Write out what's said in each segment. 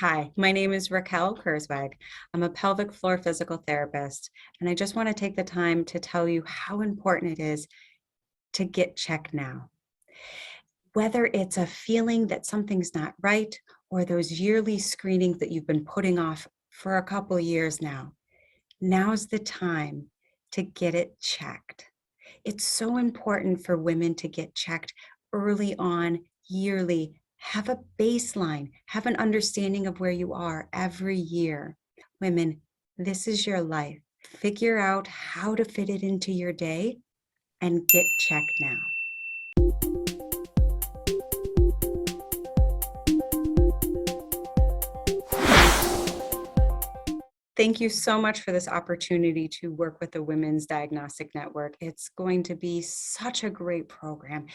Hi, my name is Racquel Kurzweig. I'm a pelvic floor physical therapist, and I just want to take the time to tell you how important it is to get checked now. Whether it's a feeling that something's not right or those yearly screenings that you've been putting off for a couple years now, now's the time to get it checked. It's so important for women to get checked early on, yearly, have a baseline, have an understanding of where you are every year. Women, this is your life. Figure out how to fit it into your day and get checked now. Thank you so much for this opportunity to work with the Women's Diagnostic Network. It's going to be such a great program.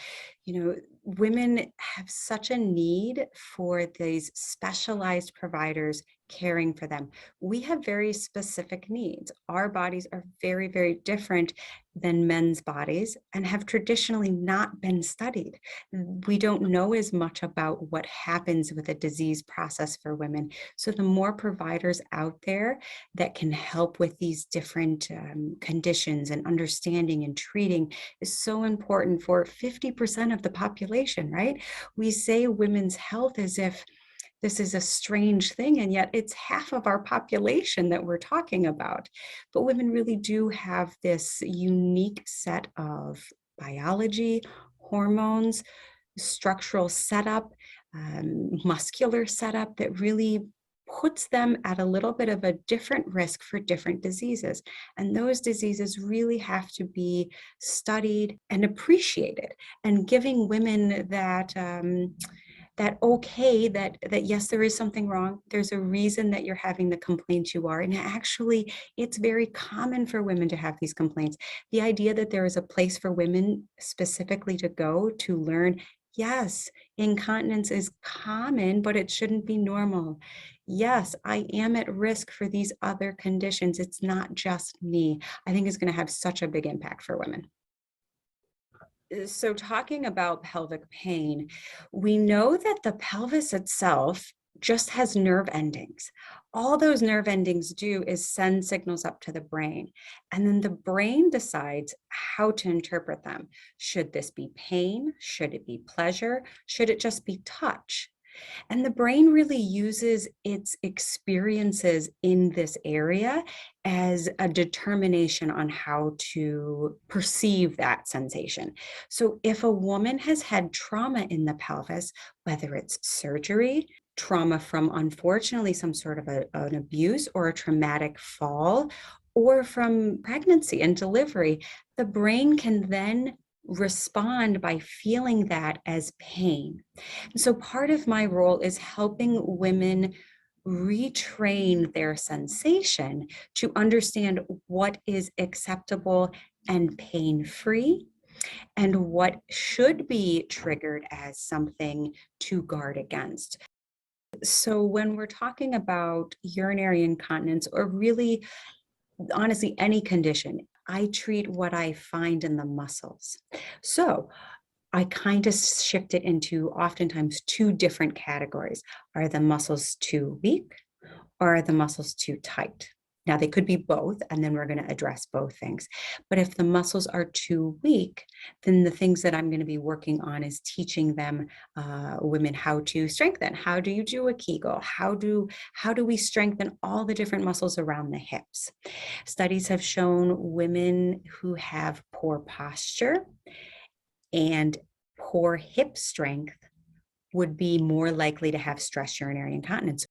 Women have such a need for these specialized providers caring for them. We have very specific needs. Our bodies are very, very different than men's bodies and have traditionally not been studied. We don't know as much about what happens with a disease process for women. So the more providers out there that can help with these different conditions and understanding and treating is so important for 50% of the population, right? We say women's health as if this is a strange thing, and yet it's half of our population that we're talking about. But women really do have this unique set of biology, hormones, structural setup, muscular setup that really puts them at a little bit of a different risk for different diseases. And those diseases really have to be studied and appreciated, and giving women that that yes, there is something wrong. There's a reason that you're having the complaints you are. And actually, it's very common for women to have these complaints. The idea that there is a place for women specifically to go to learn, yes, incontinence is common, but it shouldn't be normal. Yes, I am at risk for these other conditions. It's not just me. I think is going to have such a big impact for women. So talking about pelvic pain, we know that the pelvis itself just has nerve endings. All those nerve endings do is send signals up to the brain, and then the brain decides how to interpret them. Should this be pain? Should it be pleasure? Should it just be touch? And the brain really uses its experiences in this area as a determination on how to perceive that sensation. So if a woman has had trauma in the pelvis, whether it's surgery, trauma from unfortunately some sort of an abuse or a traumatic fall, or from pregnancy and delivery, the brain can then respond by feeling that as pain. So part of my role is helping women retrain their sensation to understand what is acceptable and pain-free and what should be triggered as something to guard against. So when we're talking about urinary incontinence, or really honestly any condition, I treat what I find in the muscles. So I kind of shift it into oftentimes two different categories. Are the muscles too weak, or are the muscles too tight? Now, they could be both, and then we're going to address both things. But if the muscles are too weak, then the things that I'm going to be working on is teaching them, women, how to strengthen. How do you do a Kegel? How do we strengthen all the different muscles around the hips? Studies have shown women who have poor posture and poor hip strength would be more likely to have stress urinary incontinence.